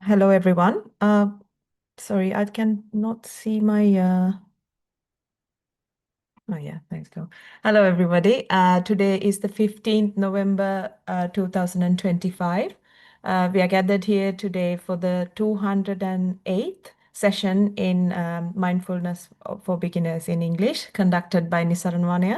Hello, everyone. Sorry, I can not see my. Oh, yeah, thanks, Go. Hello, everybody. Today is the 15th November 2025. We are gathered here today for the 208th session in Mindfulness for Beginners in English, conducted by Nisaran.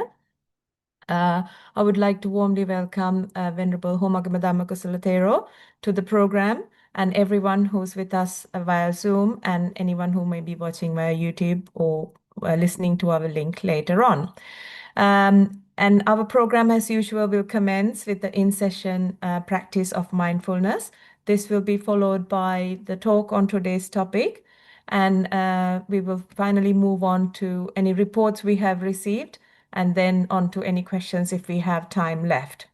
I would like to warmly welcome Venerable Homagama Dhammakusala to the program and everyone who's with us via Zoom and anyone who may be watching via YouTube or listening to our link later on. And our program, as usual, will commence with the in-session practice of mindfulness. This will be followed by the talk on today's topic, and we will finally move on to any reports we have received and then on to any questions if we have time left.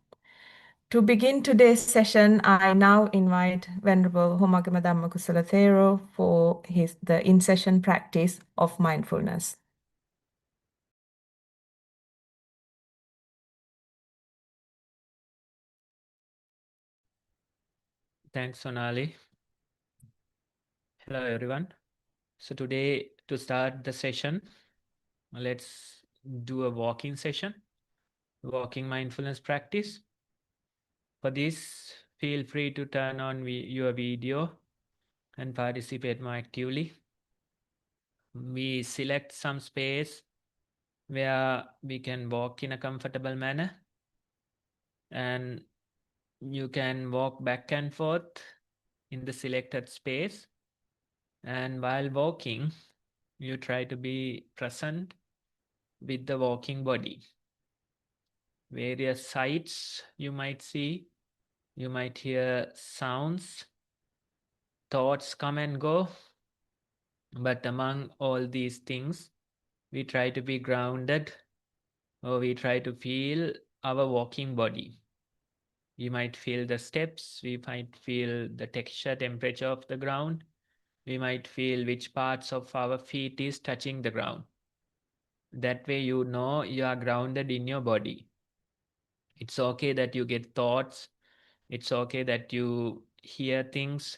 To begin today's session, I now invite Venerable Homagama Dhammakusala for the in-session practice of mindfulness. Thanks, Sonali. Hello, everyone. So today, to start the session, let's do a walking session, walking mindfulness practice. For this, feel free to turn on your video and participate more actively. We select some space where we can walk in a comfortable manner, and you can walk back and forth in the selected space. And while walking, you try to be present with the walking body. Various sights you might see, you might hear sounds, thoughts come and go. But among all these things, we try to be grounded, or we try to feel our walking body. We might feel the steps, we might feel the texture, temperature of the ground. We might feel which parts of our feet is touching the ground. That way you know you are grounded in your body. It's okay that you get thoughts. It's okay that you hear things,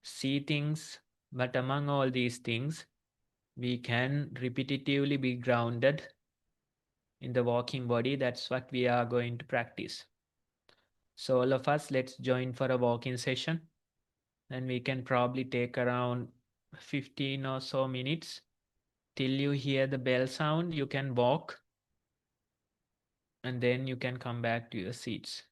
see things, but among all these things, we can repetitively be grounded in the walking body. That's what we are going to practice. So all of us, let's join for a walking session, and we can probably take around 15 or so minutes. Till you hear the bell sound, you can walk, and then you can come back to your seats.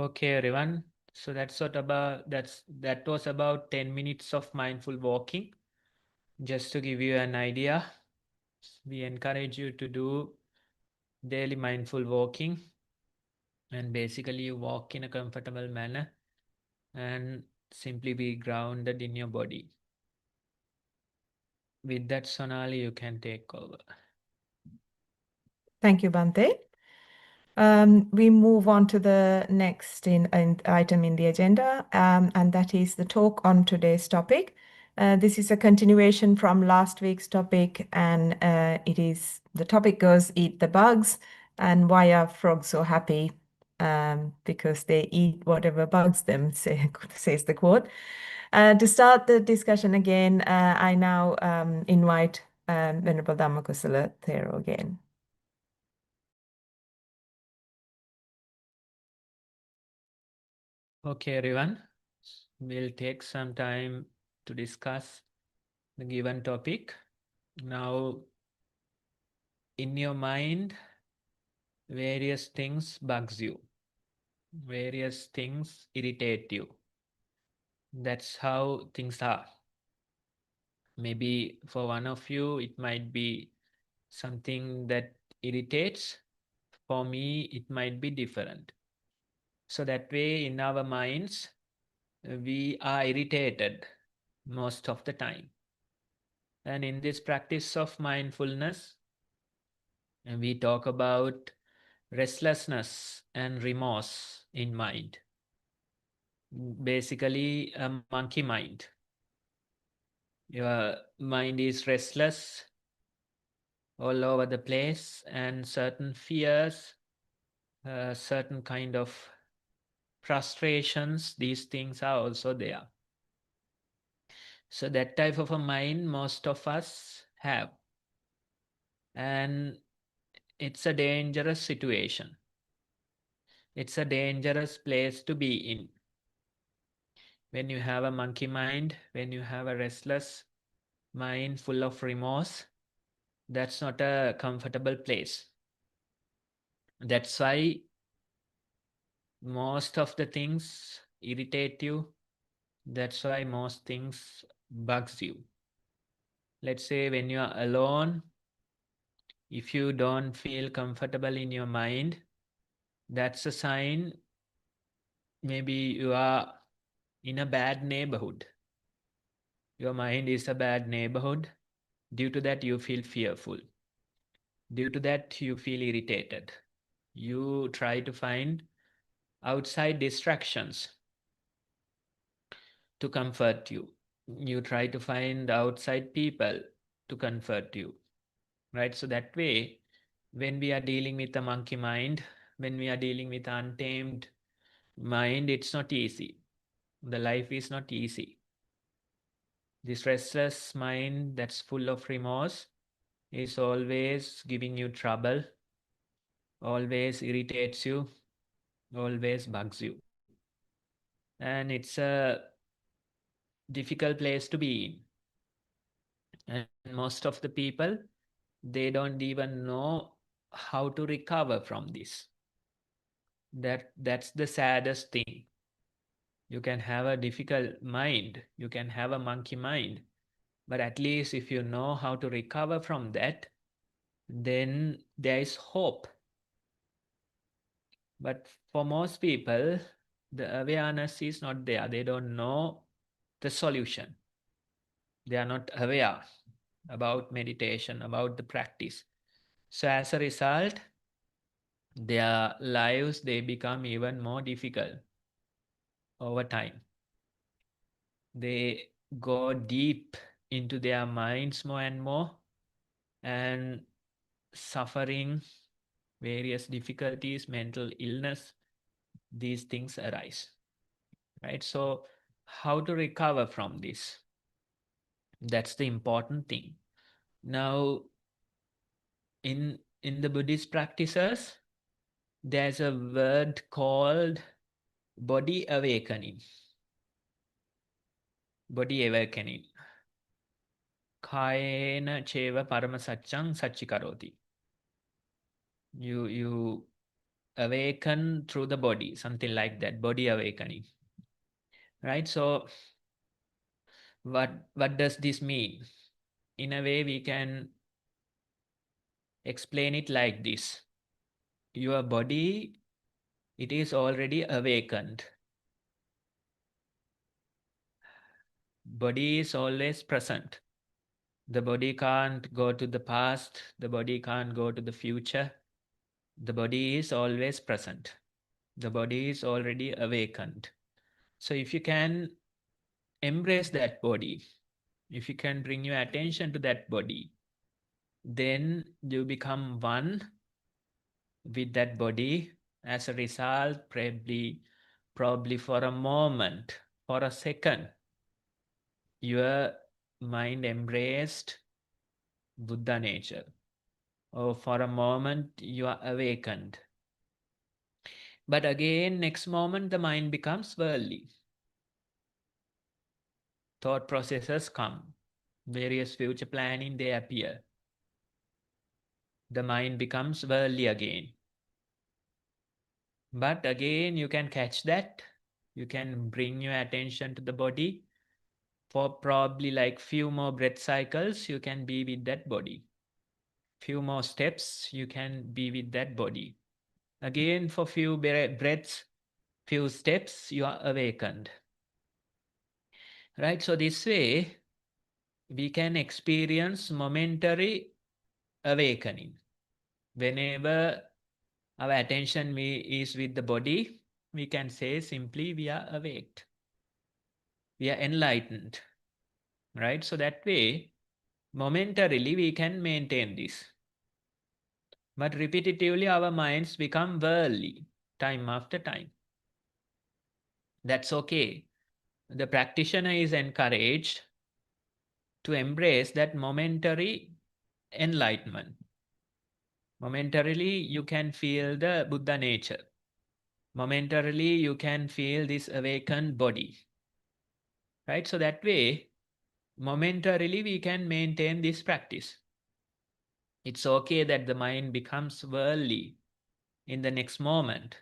Okay, everyone. So that was about 10 minutes of mindful walking. Just to give you an idea, we encourage you to do daily mindful walking, and basically you walk in a comfortable manner and simply be grounded in your body. With that, Sonali, you can take over. Thank you, Bante. We move on to the next item in the agenda, and that is the talk on today's topic. This is a continuation from last week's topic, and the topic goes, eat the bugs, and why are frogs so happy? Because they eat whatever bugs them, says the quote. To start the discussion again, I now invite Venerable Dhammakusala Thero again. Okay, everyone. We'll take some time to discuss the given topic. Now, in your mind, various things bugs you. Various things irritate you. That's how things are. Maybe for one of you, it might be something that irritates. For me, it might be different. So that way, in our minds, we are irritated most of the time. And in this practice of mindfulness, we talk about restlessness and remorse in mind. Basically, a monkey mind. Your mind is restless all over the place, and certain fears, certain kind of frustrations, these things are also there. So that type of a mind most of us have, and it's a dangerous situation. It's a dangerous place to be in. When you have a monkey mind, when you have a restless mind full of remorse, that's not a comfortable place. That's why most of the things irritate you. That's why most things bugs you. Let's say when you are alone, if you don't feel comfortable in your mind, that's a sign maybe you are in a bad neighborhood. Your mind is a bad neighborhood. Due to that, you feel fearful. Due to that, you feel irritated. You try to find outside distractions to comfort you. You try to find outside people to comfort you, right? So that way, when we are dealing with a monkey mind, when we are dealing with untamed mind, it's not easy. The life is not easy. This restless mind that's full of remorse is always giving you trouble, always irritates you, always bugs you. And it's a difficult place to be in. And most of the people, they don't even know how to recover from this. That's the saddest thing. You can have a difficult mind, you can have a monkey mind, but at least if you know how to recover from that, then there is hope. But for most people, the awareness is not there. They don't know the solution. They are not aware about meditation, about the practice. So as a result, their lives, they become even more difficult over time. They go deep into their minds more and more, and suffering, various difficulties, mental illness, these things arise, right? So how to recover from this? That's the important thing. Now, in the Buddhist practices, there's a word called body awakening. Body awakening. Kayena cheva parama satchang satchikaroti. You awaken through the body, something like that, body awakening. Right? So what does this mean? In a way, we can explain it like this. Your body, it is already awakened. Body is always present. The body can't go to the past. The body can't go to the future. The body is always present. The body is already awakened. So if you can embrace that body, if you can bring your attention to that body, then you become one with that body. As a result, probably for a moment, for a second, your mind embraced Buddha nature. Or for a moment, you are awakened. But again, next moment, the mind becomes worldly. Thought processes come. Various future planning, they appear. The mind becomes worldly again. But again, you can catch that. You can bring your attention to the body. For probably like few more breath cycles, you can be with that body. Few more steps, you can be with that body. Again, for few breaths, few steps, you are awakened. Right? So this way, we can experience momentary awakening. Whenever our attention is with the body, we can say simply we are awaked. We are enlightened. Right? So that way, momentarily, we can maintain this. But repetitively, our minds become worldly time after time. That's okay. The practitioner is encouraged to embrace that momentary enlightenment. Momentarily, you can feel the Buddha nature. Momentarily, you can feel this awakened body. Right? So that way, momentarily, we can maintain this practice. It's okay that the mind becomes worldly in the next moment.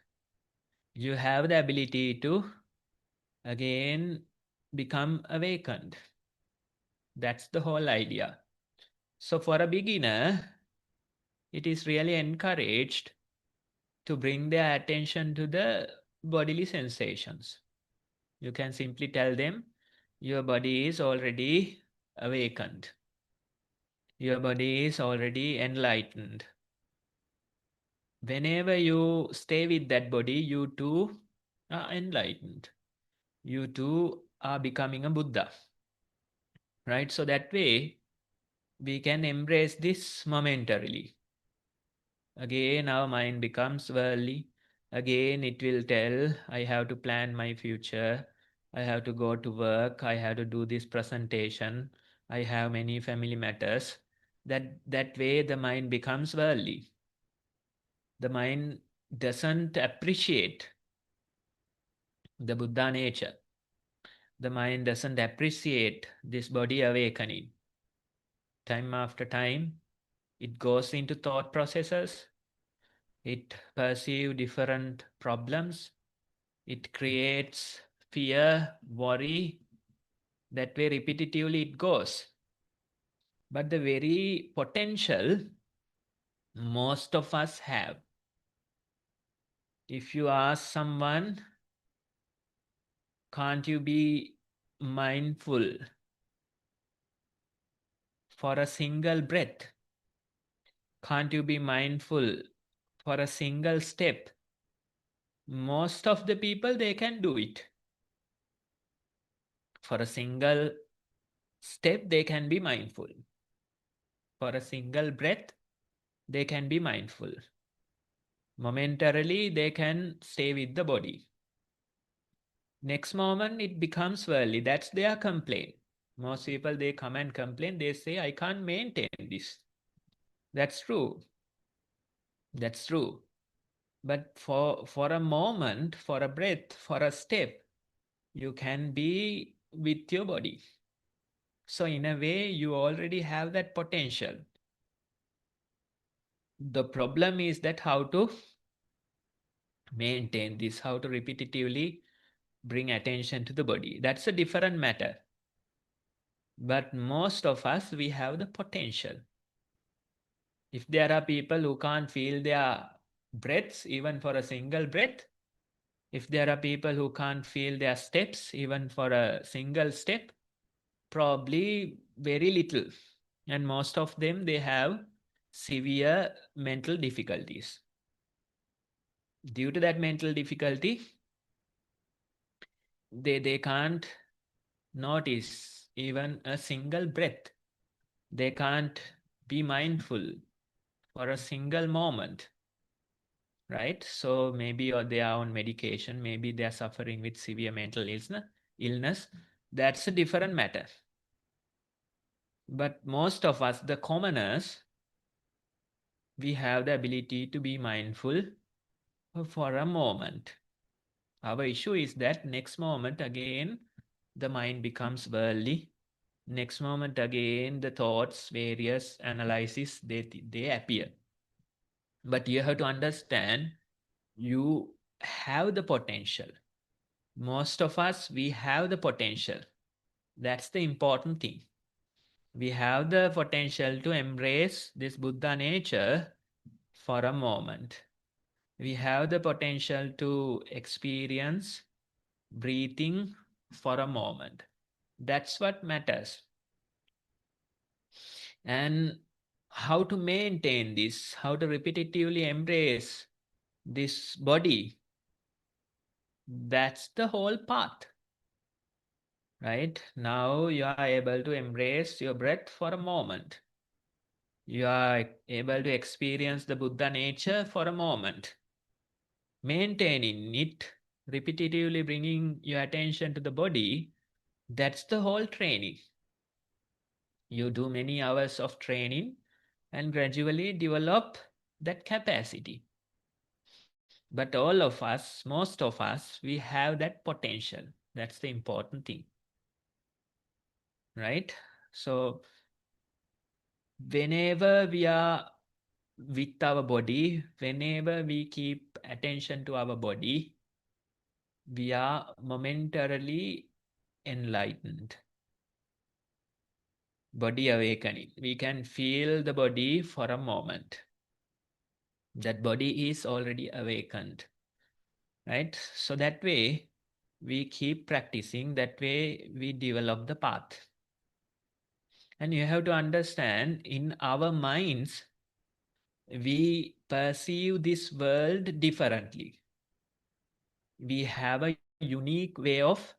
You have the ability to again become awakened. That's the whole idea. So for a beginner, it is really encouraged to bring their attention to the bodily sensations. You can simply tell them, your body is already awakened. Your body is already enlightened. Whenever you stay with that body, you too are enlightened. You too are becoming a Buddha. Right? So that way, we can embrace this momentarily. Again, our mind becomes worldly. Again, it will tell, I have to plan my future. I have to go to work. I have to do this presentation. I have many family matters. That way, the mind becomes worldly. The mind doesn't appreciate the Buddha nature. The mind doesn't appreciate this body awakening. Time after time, it goes into thought processes. It perceives different problems. It creates fear, worry. That way, repetitively, it goes. But the very potential most of us have. If you ask someone, can't you be mindful for a single breath? Can't you be mindful for a single step? Most of the people, they can do it. For a single step, they can be mindful. For a single breath, they can be mindful. Momentarily, they can stay with the body. Next moment, it becomes worldly. That's their complaint. Most people, they come and complain. They say, I can't maintain this. That's true. That's true. But for a moment, for a breath, for a step, you can be with your body. So in a way, you already have that potential. The problem is that how to maintain this, how to repetitively bring attention to the body. That's a different matter. But most of us, we have the potential. If there are people who can't feel their breaths even for a single breath, if there are people who can't feel their steps even for a single step, probably very little. And most of them, they have severe mental difficulties. Due to that mental difficulty, they can't notice even a single breath. They can't be mindful for a single moment, right? So maybe or they are on medication, maybe they are suffering with severe mental illness. That's a different matter. But most of us, the commoners, we have the ability to be mindful for a moment. Our issue is that next moment again, the mind becomes worldly. Next moment again, the thoughts, various analysis, they appear. But you have to understand, you have the potential. Most of us, we have the potential. That's the important thing. We have the potential to embrace this Buddha nature for a moment. We have the potential to experience breathing for a moment. That's what matters. And how to maintain this, how to repetitively embrace this body, that's the whole path. Right? Now you are able to embrace your breath for a moment. You are able to experience the Buddha nature for a moment. Maintaining it, repetitively bringing your attention to the body, that's the whole training. You do many hours of training and gradually develop that capacity. But all of us, most of us, we have that potential. That's the important thing. Right? So whenever we are with our body, whenever we keep attention to our body, we are momentarily enlightened. Body awakening. We can feel the body for a moment. That body is already awakened. Right? So that way, we keep practicing. That way, we develop the path. And you have to understand, in our minds, we perceive this world differently. We have a unique way of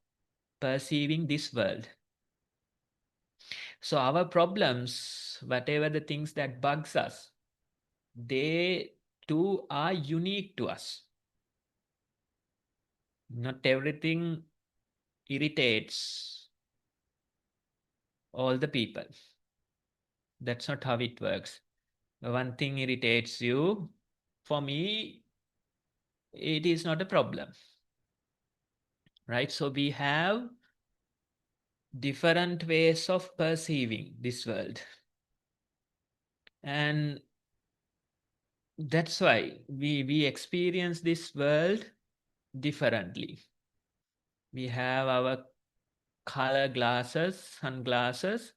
perceiving this world. So our problems, whatever the things that bugs us, they too are unique to us. Not everything irritates all the people. That's not how it works. One thing irritates you, for me, it is not a problem. Right? So we have different ways of perceiving this world. And that's why we experience this world differently. We have our color glasses, sunglasses.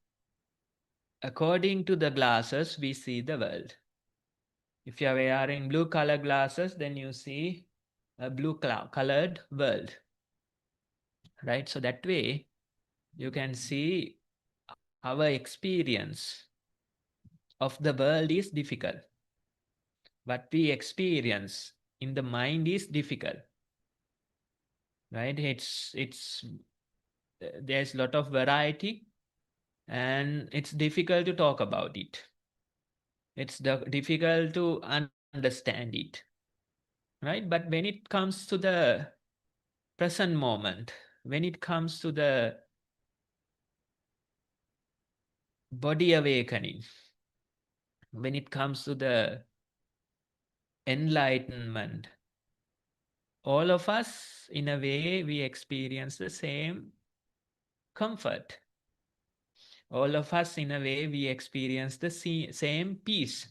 According to the glasses, we see the world. If you are wearing blue color glasses, then you see a blue colored world. Right? So that way, you can see our experience of the world is difficult. What we experience in the mind is difficult. Right? There's a lot of variety, and it's difficult to talk about it. It's difficult to understand it. Right? But when it comes to the present moment, when it comes to the body awakening, when it comes to the enlightenment, all of us, in a way, we experience the same comfort. All of us, in a way, we experience the same peace.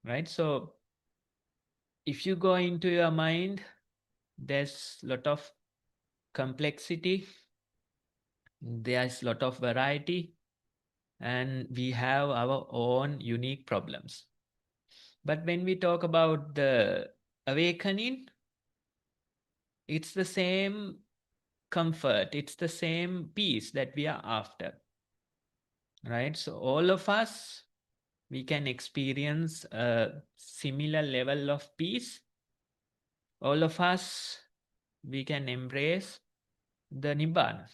Right? So if you go into your mind, there's a lot of complexity, there's a lot of variety, and we have our own unique problems. But when we talk about the awakening, it's the same comfort, it's the same peace that we are after, right? So all of us, we can experience a similar level of peace. All of us, we can embrace the Nibbana.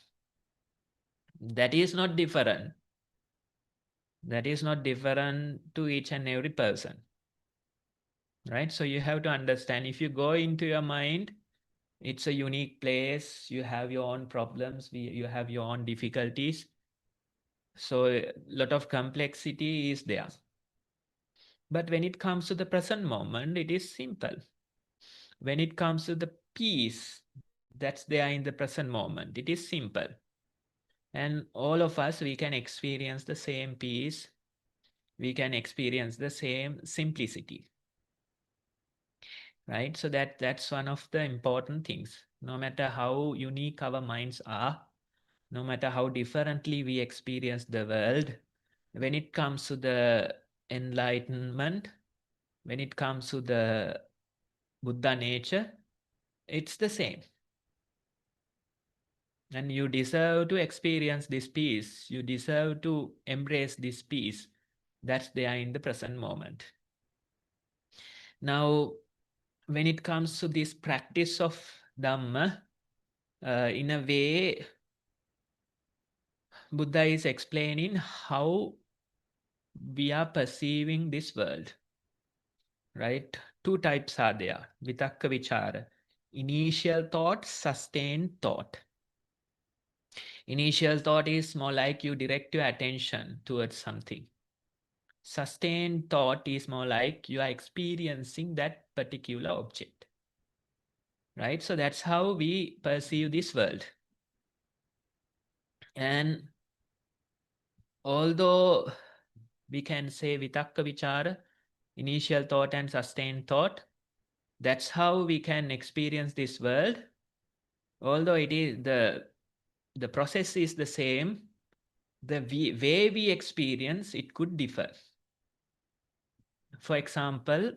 That is not different. That is not different to each and every person, right? So you have to understand, if you go into your mind, it's a unique place. You have your own problems. You have your own difficulties. So a lot of complexity is there. But when it comes to the present moment, it is simple. When it comes to the peace that's there in the present moment, it is simple. And all of us, we can experience the same peace. We can experience the same simplicity, right? So that's one of the important things. No matter how unique our minds are, no matter how differently we experience the world, when it comes to the enlightenment, when it comes to the Buddha nature, it's the same. And you deserve to experience this peace. You deserve to embrace this peace that's there in the present moment. Now, when it comes to this practice of Dhamma, in a way, Buddha is explaining how we are perceiving this world, right? Two types are there, vitakka vichara. Initial thought, sustained thought. Initial thought is more like you direct your attention towards something. Sustained thought is more like you are experiencing that particular object, right? So that's how we perceive this world. And although we can say vitakka vichara, initial thought and sustained thought, that's how we can experience this world. Although it is the process is the same, the way we experience it could differ. For example,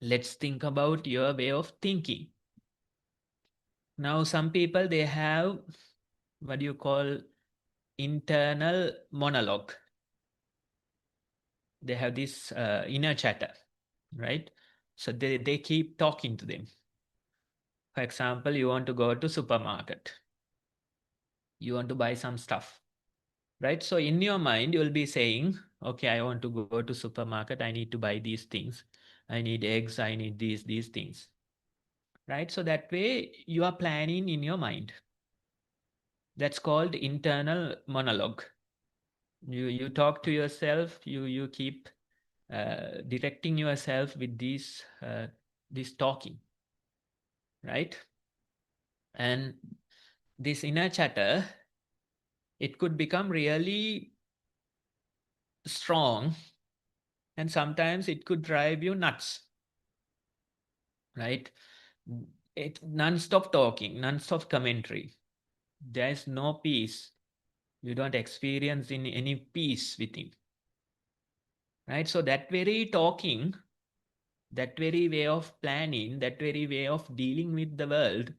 let's think about your way of thinking. Now, some people, they have what you call internal monologue. They have this inner chatter, right? So they keep talking to them. For example, you want to go to supermarket. You want to buy some stuff, right? So in your mind, you'll be saying, okay, I want to go to supermarket. I need to buy these things. I need eggs. I need these things, right? So that way you are planning in your mind. That's called internal monologue. You talk to yourself. You keep directing yourself with this talking, right? And this inner chatter, it could become really strong, and sometimes it could drive you nuts, right? It non-stop talking, non-stop commentary. There's no peace. You don't experience any peace within, right? So that very talking, that very way of planning, that very way of dealing with the world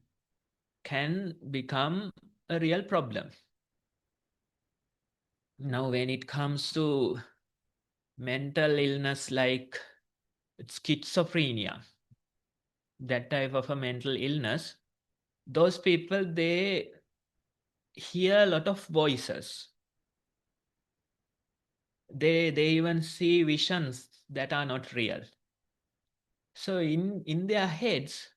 can become a real problem. Now, when it comes to mental illness like schizophrenia, that type of a mental illness, those people, they hear a lot of voices. They even see visions that are not real. So in their heads,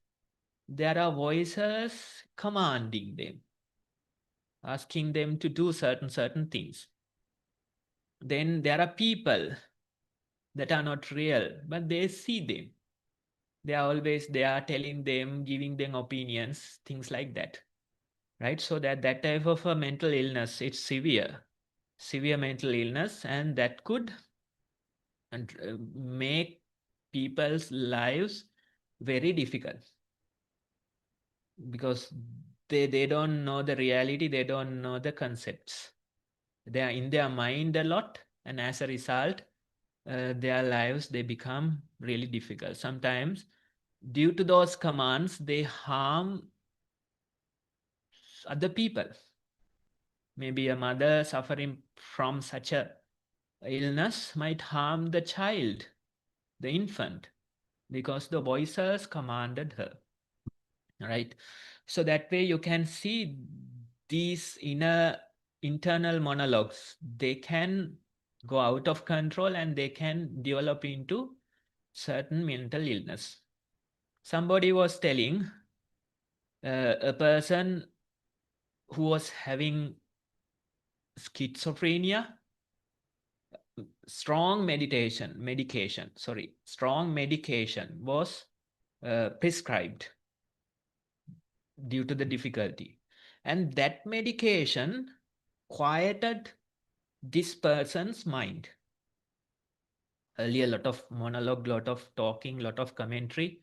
there are voices commanding them, asking them to do certain things. Then there are people that are not real, but they see them. They are always there telling them, giving them opinions, things like that, right? So that type of a mental illness, it's severe mental illness, and that could make people's lives very difficult because they don't know the reality, they don't know the concepts. They are in their mind a lot, and as a result, their lives, they become really difficult. Sometimes due to those commands, they harm other people. Maybe a mother suffering from such a illness might harm the child, the infant, because the voices commanded her, right? So that way you can see these internal monologues, they can go out of control and they can develop into certain mental illness. Somebody was telling a person who was having schizophrenia, strong medication was prescribed due to the difficulty, and that medication quieted this person's mind. Earlier, a lot of monologue, lot of talking, lot of commentary,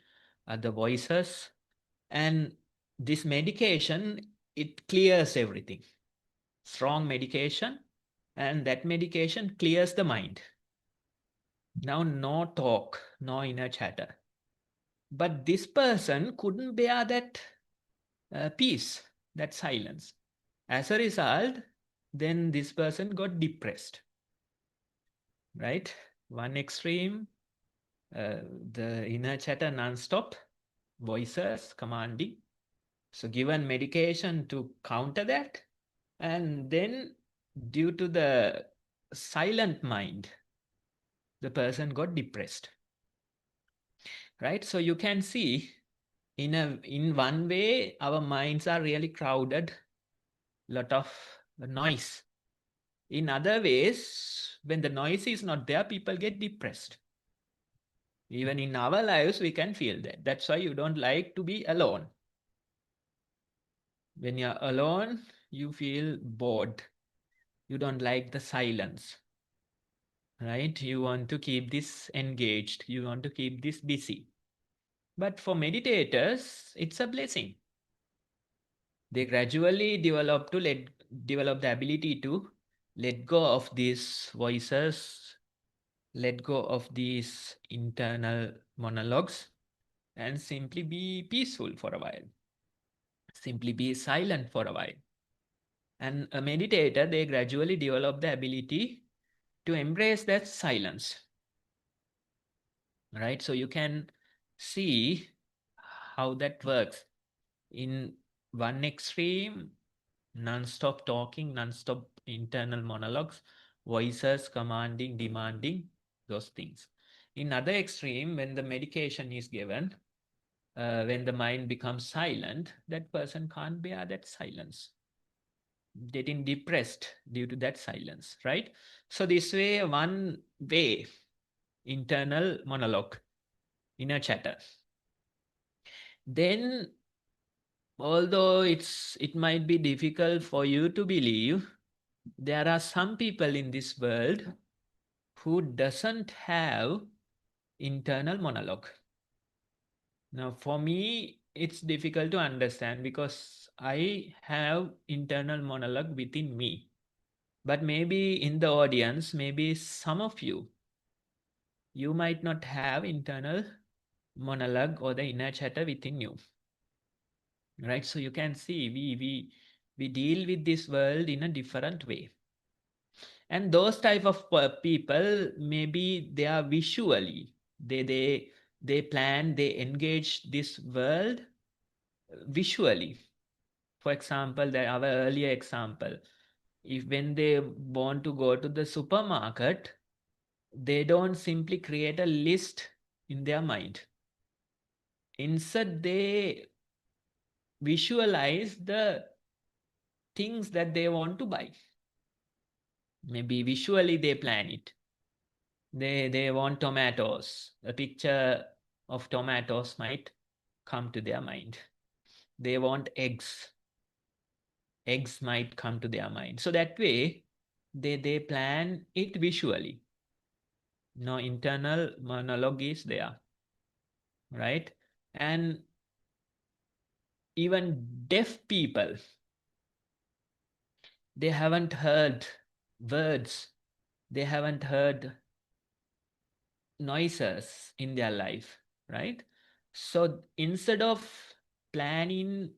the voices, and this medication, it clears everything. Strong medication, and that medication clears the mind. Now no talk, no inner chatter. But this person couldn't bear that peace, that silence. As a result, then this person got depressed, right? One extreme, the inner chatter non-stop, voices commanding. So given medication to counter that, and then due to the silent mind, the person got depressed, right? So you can see in one way, our minds are really crowded, lot of noise. In other ways, when the noise is not there, people get depressed. Even in our lives, we can feel that. That's why you don't like to be alone. When you're alone, you feel bored. You don't like the silence, right? You want to keep this engaged. You want to keep this busy. But for meditators, it's a blessing. They gradually develop the ability to let go of these voices, let go of these internal monologues, and simply be peaceful for a while. Simply be silent for a while. And a meditator, they gradually develop the ability to embrace that silence. Right? So you can see how that works. In one extreme, non-stop talking, non-stop internal monologues, voices commanding, demanding, those things. In other extreme, when the medication is given, when the mind becomes silent, that person can't bear that silence, getting depressed due to that silence, right? So this way, one way, internal monologue, inner chatter. Then, although it might be difficult for you to believe, there are some people in this world who doesn't have internal monologue. Now, for me, it's difficult to understand because I have internal monologue within me. But maybe in the audience, maybe some of you, you might not have internal monologue or the inner chatter within you. Right? So you can see we deal with this world in a different way. And those type of people, maybe they are visually, they plan, they engage this world visually. For example, our earlier example, if when they want to go to the supermarket, they don't simply create a list in their mind. Instead, they visualize the things that they want to buy. Maybe visually they plan it. They want tomatoes. A picture of tomatoes might come to their mind. They want eggs. Eggs might come to their mind. So that way, they plan it visually. No internal monologue is there, right? And even deaf people, they haven't heard words, they haven't heard noises in their life, right? So instead of planning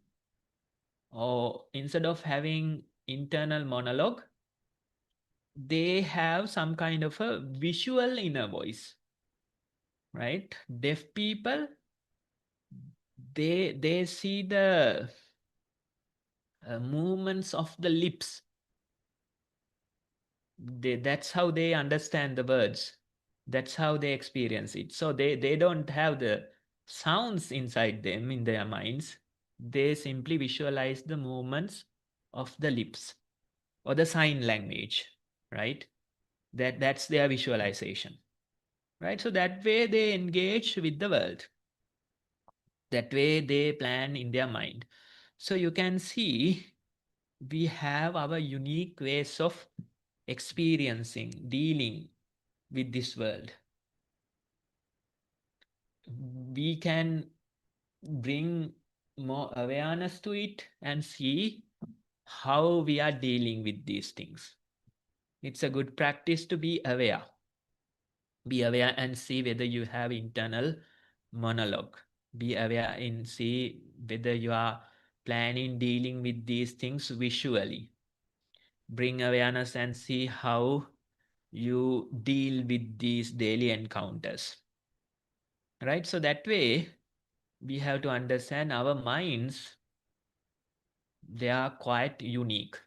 or instead of having internal monologue, they have some kind of a visual inner voice, right? Deaf people, they see the movements of the lips. That's how they understand the words. That's how they experience it. So they don't have the sounds inside them in their minds. They simply visualize the movements of the lips or the sign language, right? That's their visualization, right? So that way they engage with the world. That way they plan in their mind. So you can see we have our unique ways of experiencing, dealing with this world. We can bring more awareness to it and see how we are dealing with these things. It's a good practice to be aware. Be aware and see whether you have internal monologue. Be aware and see whether you are planning dealing with these things visually. Bring awareness and see how you deal with these daily encounters, right? So that way we have to understand our minds, they are quite unique.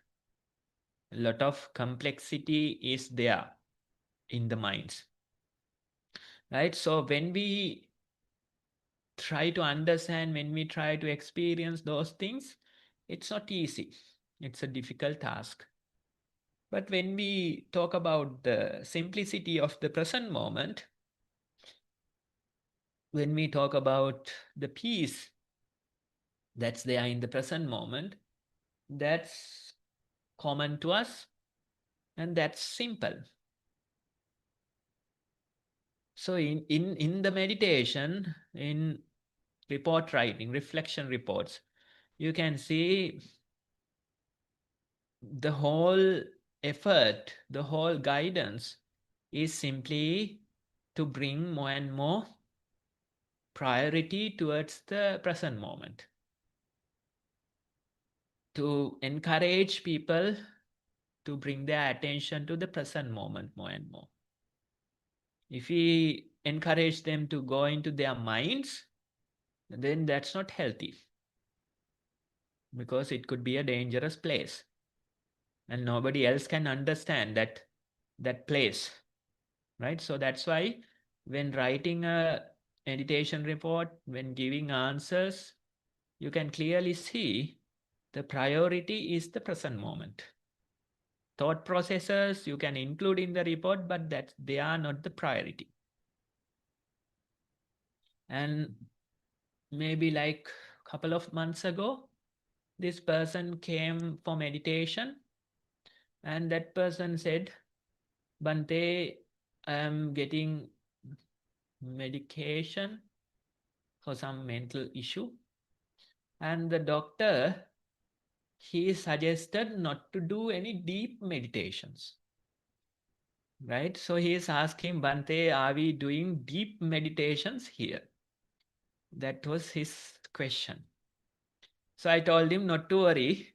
A lot of complexity is there in the minds, right? So when we try to understand, when we try to experience those things, it's not easy. It's a difficult task. But when we talk about the simplicity of the present moment, when we talk about the peace that's there in the present moment, that's common to us and that's simple. So in the meditation, in report writing, reflection reports, you can see the whole effort, the whole guidance is simply to bring more and more priority towards the present moment, to encourage people to bring their attention to the present moment more and more. If we encourage them to go into their minds, then that's not healthy, because it could be a dangerous place and nobody else can understand that place, right? So that's why when writing a meditation report, when giving answers, you can clearly see the priority is the present moment. Thought processes you can include in the report, but that they are not the priority. And maybe like a couple of months ago, this person came for meditation and that person said, Bante, I am getting medication for some mental issue. And the doctor, he suggested not to do any deep meditations, right? So he is asking, Bante, are we doing deep meditations here? That was his question. So I told him not to worry.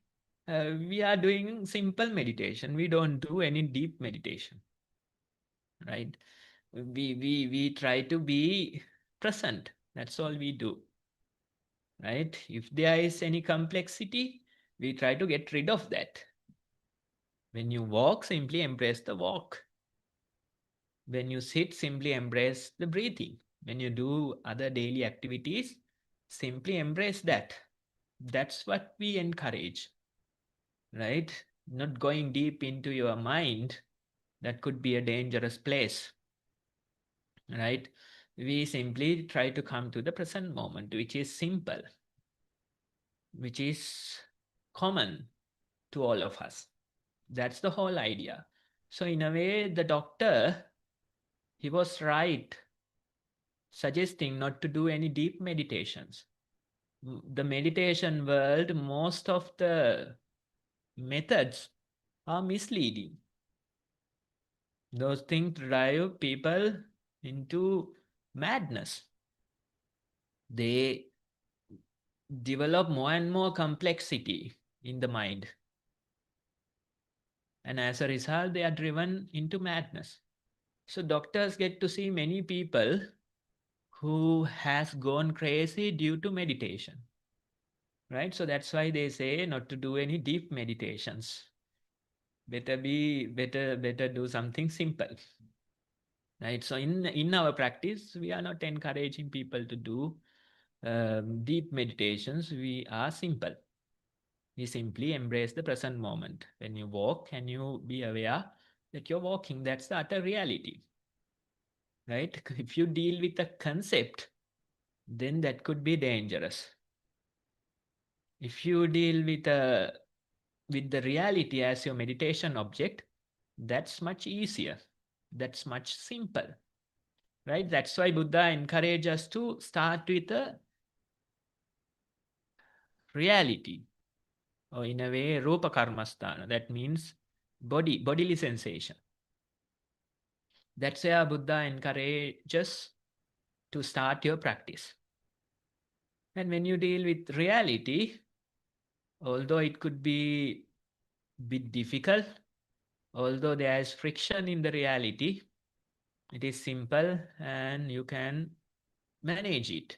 We are doing simple meditation. We don't do any deep meditation, right? We try to be present. That's all we do, right? If there is any complexity, we try to get rid of that. When you walk, simply embrace the walk. When you sit, simply embrace the breathing. When you do other daily activities, simply embrace that. That's what we encourage, right? Not going deep into your mind, that could be a dangerous place, right? We simply try to come to the present moment, which is simple, which is common to all of us. That's the whole idea. So in a way, the doctor, he was right suggesting not to do any deep meditations. The meditation world, most of the methods are misleading. Those things drive people into madness. They develop more and more complexity in the mind. And as a result, they are driven into madness. So doctors get to see many people who has gone crazy due to meditation. Right? So that's why they say not to do any deep meditations. Better do something simple. Right? So in our practice, we are not encouraging people to do deep meditations. We are simple. We simply embrace the present moment. When you walk, can you be aware that you're walking? That's the utter reality. Right? If you deal with a concept, then that could be dangerous. If you deal with the reality as your meditation object, that's much easier. That's much simple. Right? That's why Buddha encourages us to start with a reality, or in a way, rupa karmasthana. That means bodily sensation. That's where Buddha encourages to start your practice. And when you deal with reality, although it could be a bit difficult, although there is friction in the reality, it is simple and you can manage it.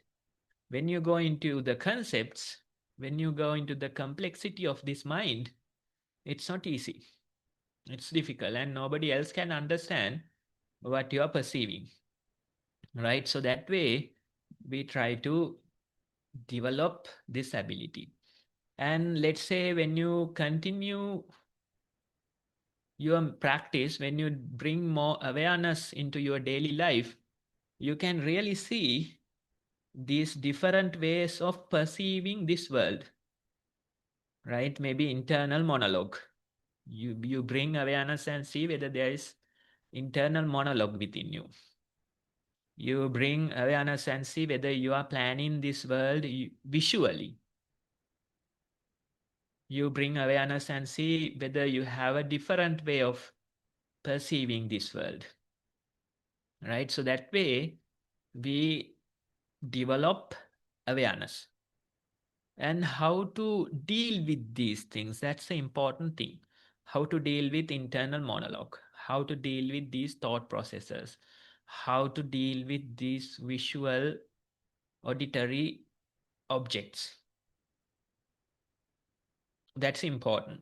When you go into the concepts, when you go into the complexity of this mind, it's not easy. It's difficult and nobody else can understand what you are perceiving. Right? So that way, we try to develop this ability. And let's say when you continue your practice, when you bring more awareness into your daily life, you can really see these different ways of perceiving this world, right? Maybe internal monologue. You bring awareness and see whether there is internal monologue within you. You bring awareness and see whether you are planning this world visually. You bring awareness and see whether you have a different way of perceiving this world, right? So that way we develop awareness. And how to deal with these things, that's the important thing. How to deal with internal monologue, how to deal with these thought processes, how to deal with these visual auditory objects. That's important,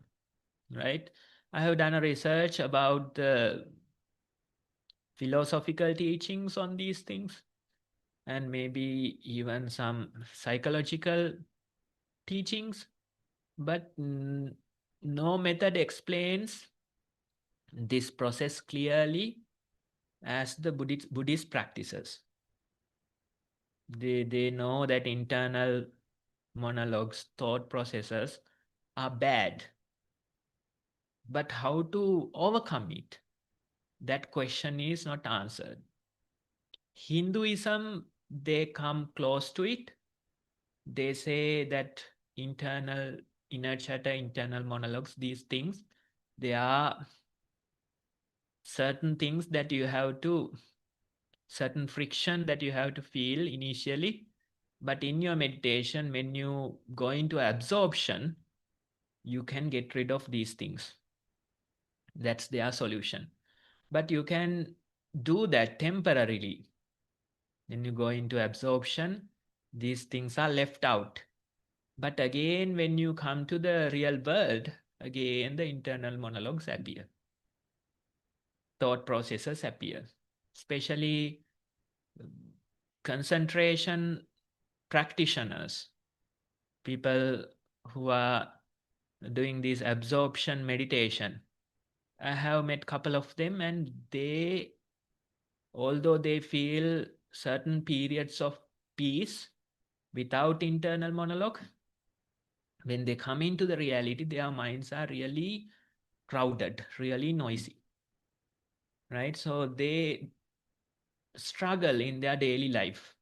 right? I have done a research about the philosophical teachings on these things, and maybe even some psychological teachings, but no method explains this process clearly as the Buddhist practices. They know that internal monologues, thought processes are bad, but how to overcome it? That question is not answered. Hinduism, they come close to it. They say that inner chatter, internal monologues, these things, they are certain things that you have to, certain friction that you have to feel initially. But in your meditation, when you go into absorption, you can get rid of these things. That's their solution. But you can do that temporarily. When you go into absorption, these things are left out. But again, when you come to the real world, again, the internal monologues appear. Thought processes appear. Especially concentration practitioners, people who are doing this absorption meditation. I have met a couple of them, and they, although they feel certain periods of peace without internal monologue, when they come into the reality, their minds are really crowded, really noisy, right? So they struggle in their daily life.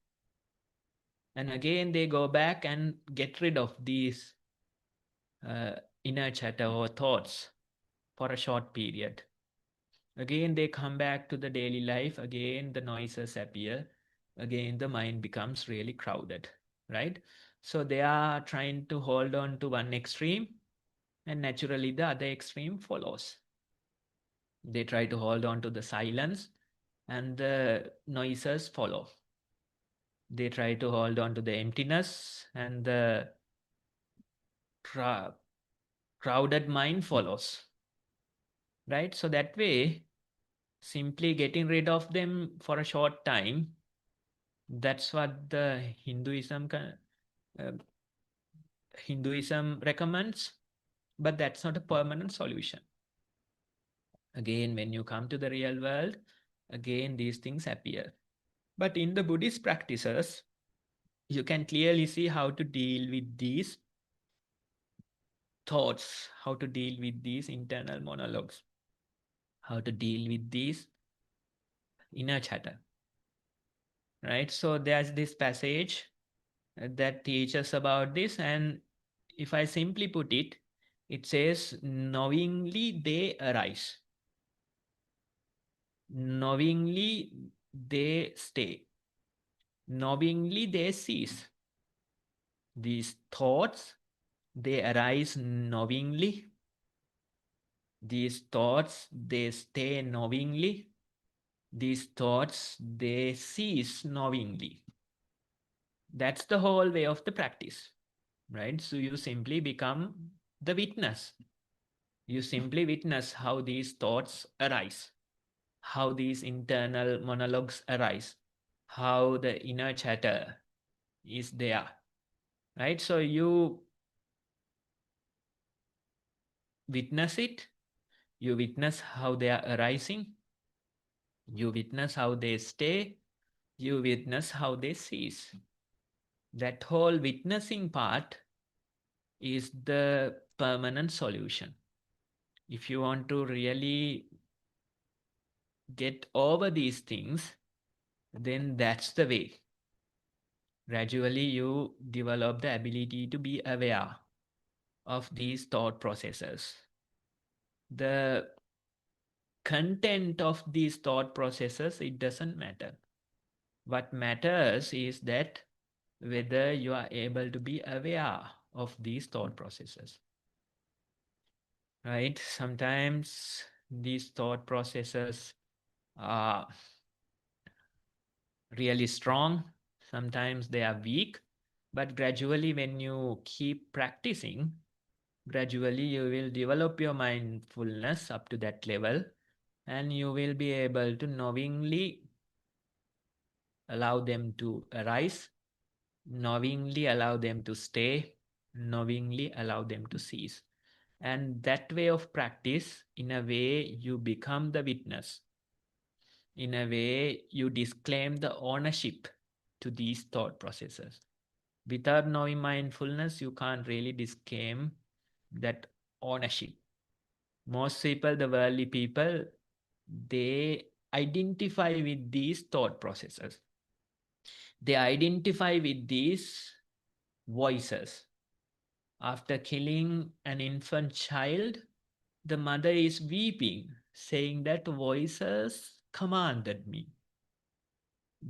And again, they go back and get rid of these inner chatter or thoughts for a short period. Again, they come back to the daily life. Again, the noises appear. Again, the mind becomes really crowded, right? So they are trying to hold on to one extreme, and naturally the other extreme follows. They try to hold on to the silence, and the noises follow. They try to hold on to the emptiness, and the crowded mind follows, right? So that way, simply getting rid of them for a short time, that's what the Hinduism recommends, but that's not a permanent solution. Again, when you come to the real world, again these things appear. But in the Buddhist practices, you can clearly see how to deal with these thoughts, how to deal with these internal monologues, how to deal with these inner chatter, right? So there's this passage that teaches about this, and if I simply put it, it says, knowingly they arise, knowingly they stay, knowingly they cease. These thoughts, they arise knowingly. These thoughts, they stay knowingly. These thoughts, they cease knowingly. That's the whole way of the practice, right? So you simply become the witness. You simply witness how these thoughts arise, how these internal monologues arise, how the inner chatter is there, right? So you witness it, you witness how they are arising, you witness how they stay, you witness how they cease. That whole witnessing part is the permanent solution. If you want to really get over these things, then that's the way. Gradually, you develop the ability to be aware of these thought processes. The content of these thought processes, it doesn't matter. What matters is that whether you are able to be aware of these thought processes, right? Sometimes these thought processes are really strong, sometimes they are weak, but gradually when you keep practicing, gradually you will develop your mindfulness up to that level, and you will be able to knowingly allow them to arise, knowingly allow them to stay, knowingly allow them to cease. And that way of practice, in a way, you become the witness. In a way, you disclaim the ownership to these thought processes. Without knowing mindfulness, you can't really disclaim that ownership. Most people, the worldly people, they identify with these thought processes. They identify with these voices. After killing an infant child, the mother is weeping, saying that voices commanded me.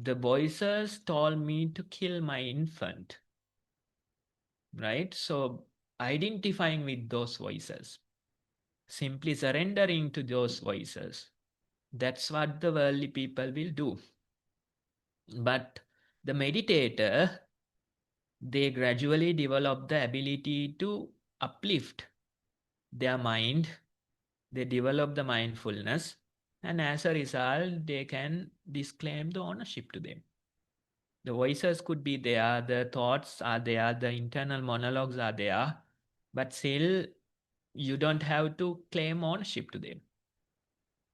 The voices told me to kill my infant, right? So identifying with those voices, simply surrendering to those voices, that's what the worldly people will do. But the meditator, they gradually develop the ability to uplift their mind. They develop the mindfulness, and as a result, they can disclaim the ownership to them. The voices could be there, the thoughts are there, the internal monologues are there, but still you don't have to claim ownership to them.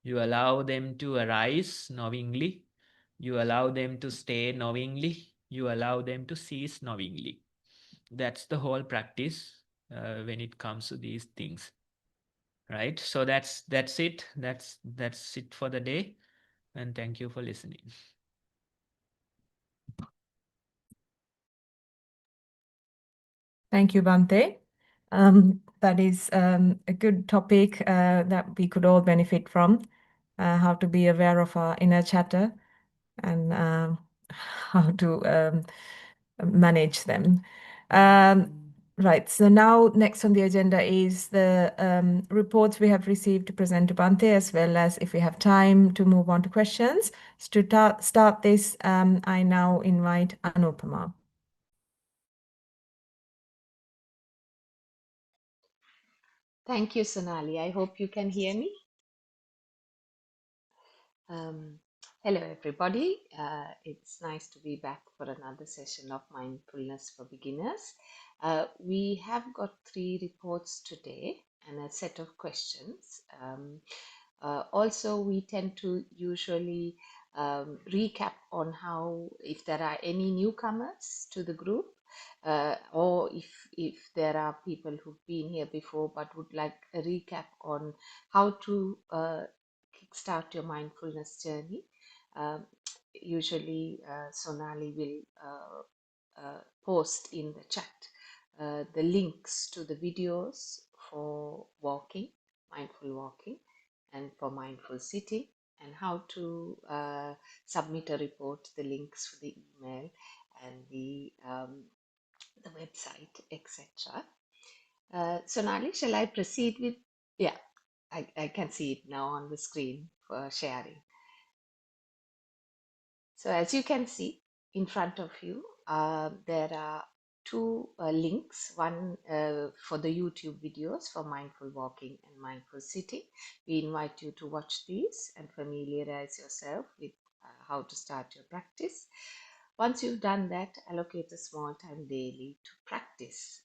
You allow them to arise knowingly. You allow them to stay knowingly. You allow them to cease knowingly. That's the whole practice when it comes to these things, right? So that's it. That's it for the day. And thank you for listening. Thank you, Bante. That is a good topic that we could all benefit from, how to be aware of our inner chatter and how to manage them. Right, so now next on the agenda is the reports we have received to present to Bante, as well as if we have time to move on to questions. So to start this, I now invite Anupama. Thank you, Sonali. I hope you can hear me. Um, Hello, everybody. It's nice to be back for another session of Mindfulness for Beginners. We have got 3 reports today and a set of questions. Also, we tend to usually recap on how, if there are any newcomers to the group, or if there are people who've been here before but would like a recap on how to kickstart your mindfulness journey. Um, Usually, Sonali will post in the chat the links to the videos for walking, mindful walking, and for mindful sitting, and how to submit a report, the links for the email and the website, etc. Sonali, shall I proceed with? Yeah, I can see it now on the screen for sharing. So as you can see in front of you, there are 2 links, one for the YouTube videos for mindful walking and mindful sitting. We invite you to watch these and familiarize yourself with how to start your practice. Once you've done that, allocate a small time daily to practice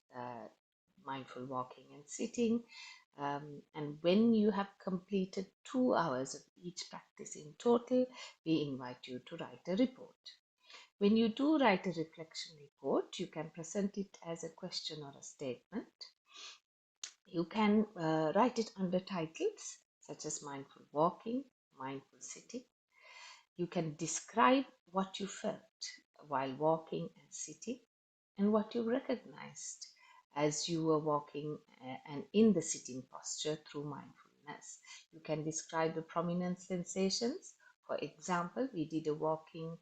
mindful walking and sitting. And when you have completed 2 hours of each practice in total, we invite you to write a report. When you do write a reflection report, you can present it as a question or a statement. You can write it under titles such as mindful walking, mindful sitting. You can describe what you felt while walking and sitting and what you recognized as you were walking and in the sitting posture through mindfulness. You can describe the prominent sensations. For example, we did a walking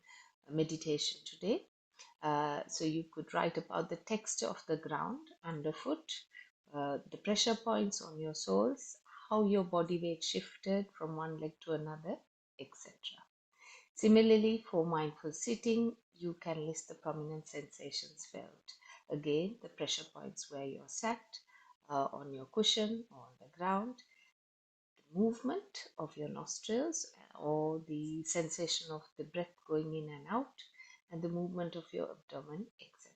meditation today. So you could write about the texture of the ground underfoot, the pressure points on your soles, how your body weight shifted from one leg to another, etc. Similarly, for mindful sitting, you can list the prominent sensations felt. Again, the pressure points where you're sat, on your cushion or on the ground, the movement of your nostrils or the sensation of the breath going in and out, and the movement of your abdomen, etc.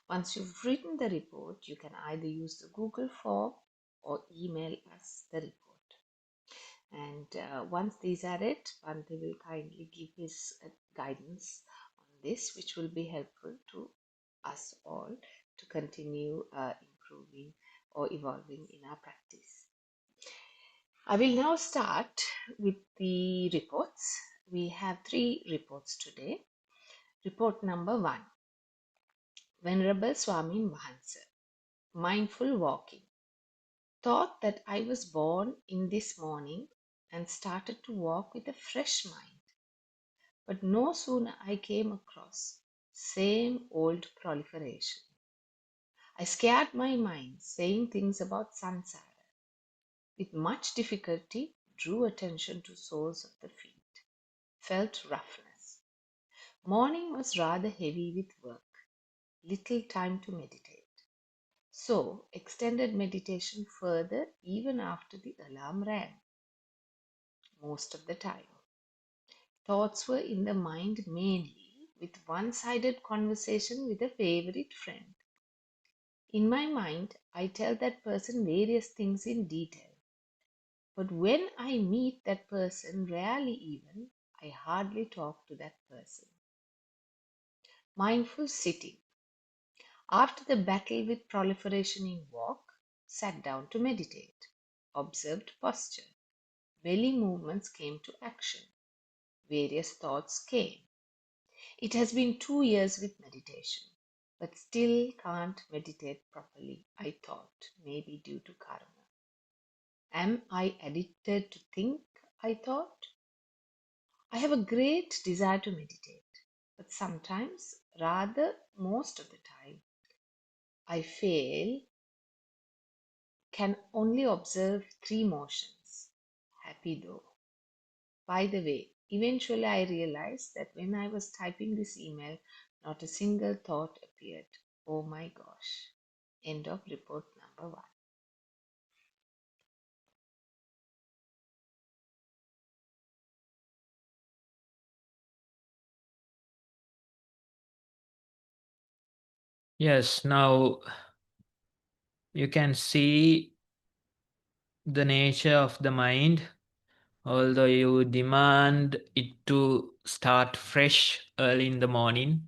Once you've written the report, you can either use the Google form or email us the report. And once these are it, Bhante will kindly give his guidance on this, which will be helpful to us all to continue improving or evolving in our practice. I will now start with the reports. We have 3 reports today. Report number 1. Venerable Swamin Wahanse, mindful walking. Thought that I was born in this morning and started to walk with a fresh mind. But no sooner I came across same old proliferation. I scared my mind, saying things about samsara. With much difficulty, drew attention to soles of the feet. Felt roughness. Morning was rather heavy with work. Little time to meditate. So, extended meditation further even after the alarm rang. Most of the time. Thoughts were in the mind mainly with one-sided conversation with a favorite friend. In my mind, I tell that person various things in detail. But when I meet that person, rarely even, I hardly talk to that person. Mindful sitting. After the battle with proliferation in walk, sat down to meditate. Observed posture. Belly movements came to action. Various thoughts came. It has been 2 years with meditation. but still can't meditate properly, I thought, maybe due to karma. Am I addicted to think? I thought. I have a great desire to meditate, but sometimes, rather most of the time, I fail, can only observe three motions. Happy though. By the way, eventually I realized that when I was typing this email, not a single thought appeared. Oh my gosh. End of report number 1. Yes, now you can see the nature of the mind. Although you demand it to start fresh early in the morning,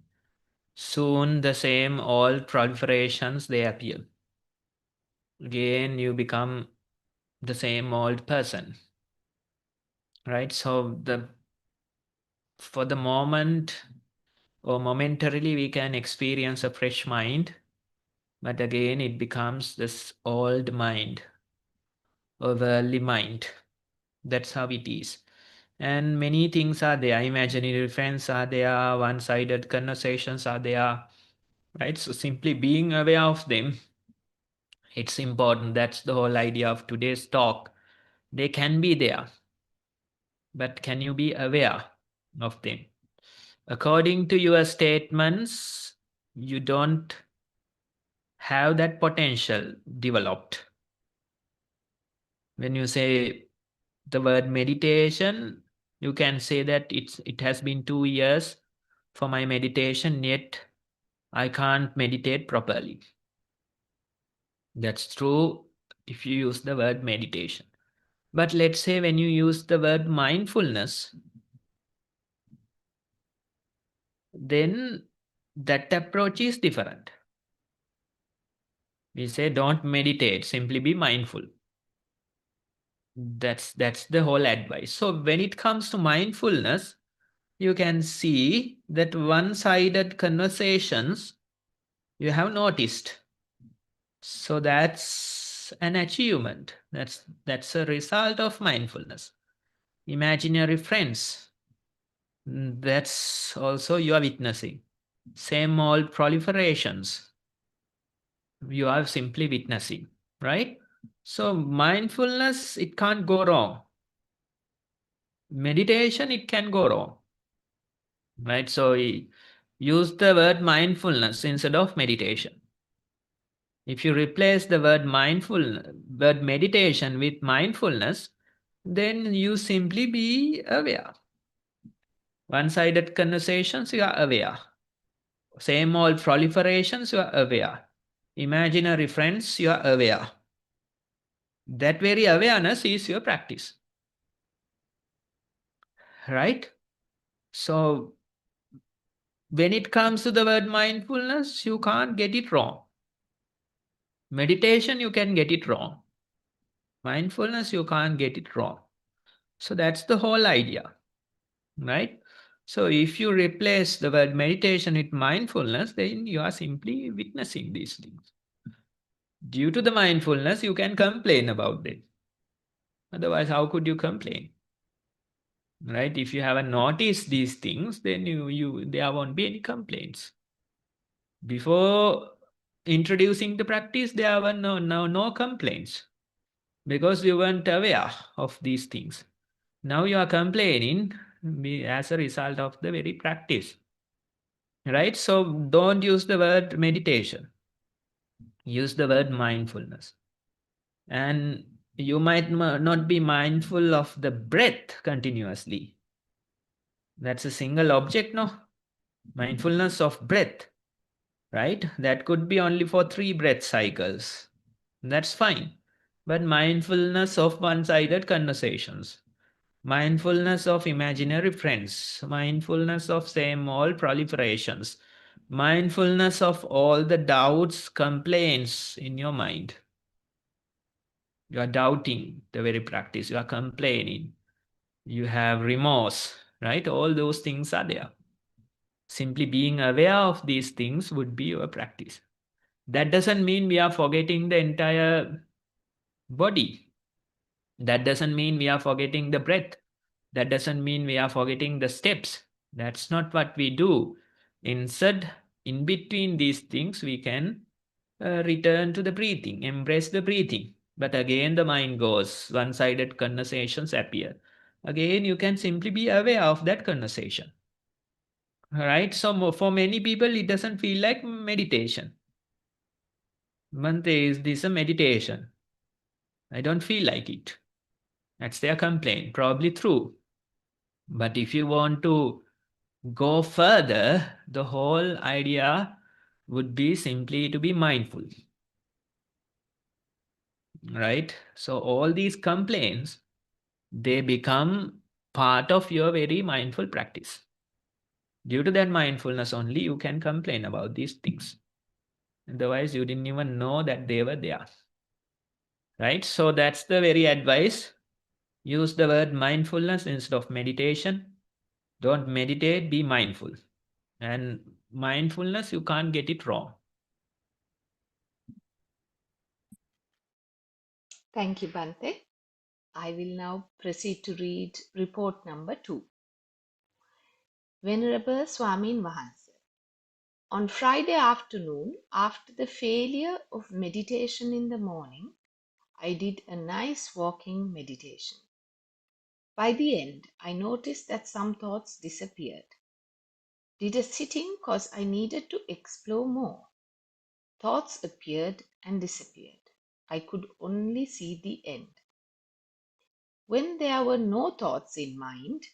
soon the same old proliferations they appear. Again, you become the same old person, right? So for the moment or momentarily we can experience a fresh mind, but again it becomes this old mind or worldly mind. That's how it is. And many things are there. Imaginary friends are there, one-sided conversations are there, right? So simply being aware of them, it's important. That's the whole idea of today's talk. They can be there, but can you be aware of them? According to your statements, you don't have that potential developed. When you say the word meditation, you can say that it has been 2 years for my meditation, yet I can't meditate properly. That's true if you use the word meditation. But let's say when you use the word mindfulness, then that approach is different. We say don't meditate, simply be mindful. That's the whole advice. So when it comes to mindfulness, you can see that one-sided conversations you have noticed. So that's an achievement. That's a result of mindfulness. Imaginary friends, that's also you are witnessing. Same old proliferations, you are simply witnessing, right? So mindfulness, it can't go wrong. Meditation, it can go wrong, right? So use the word mindfulness instead of meditation. If you replace the word word meditation with mindfulness, then you simply be aware. One-sided conversations, you are aware. Same old proliferations, you are aware. Imaginary friends, you are aware. That very awareness is your practice. Right? So when it comes to the word mindfulness, you can't get it wrong. Meditation, you can get it wrong. Mindfulness, you can't get it wrong. So that's the whole idea, right? So if you replace the word meditation with mindfulness, then you are simply witnessing these things. Due to the mindfulness, you can complain about it. Otherwise, how could you complain? Right? If you haven't noticed these things, then there won't be any complaints. Before introducing the practice, there were no complaints because you weren't aware of these things. Now you are complaining as a result of the very practice. Right? So don't use the word meditation. Use the word mindfulness. And you might not be mindful of the breath continuously. That's a single object, no? Mindfulness of breath, right? That could be only for 3 breath cycles. That's fine. But mindfulness of one-sided conversations, mindfulness of imaginary friends, mindfulness of same old proliferations, mindfulness of all the doubts, complaints in your mind. You are doubting the very practice, you are complaining, you have remorse, right? All those things are there. Simply being aware of these things would be your practice. That doesn't mean we are forgetting the entire body. That doesn't mean we are forgetting the breath. That doesn't mean we are forgetting the steps. That's not what we do. Instead, in between these things, we can return to the breathing, embrace the breathing. But again, the mind goes, one sided conversations appear. Again, you can simply be aware of that conversation. Right? So, for many people, it doesn't feel like meditation. Bante, is this a meditation? I don't feel like it. That's their complaint. Probably true. But if you want to go further, the whole idea would be simply to be mindful. Right? So all these complaints, they become part of your very mindful practice. Due to that mindfulness only, you can complain about these things. Otherwise, you didn't even know that they were there. Right? So that's the very advice. Use the word mindfulness instead of meditation. Don't meditate, be mindful. And mindfulness, you can't get it wrong. Thank you, Bante. I will now proceed to read report number 2. Venerable Swamin Wahanse, on Friday afternoon, after the failure of meditation in the morning, I did a nice walking meditation. By the end, I noticed that some thoughts disappeared. Did a sitting cause I needed to explore more. Thoughts appeared and disappeared. I could only see the end. When there were no thoughts in mind,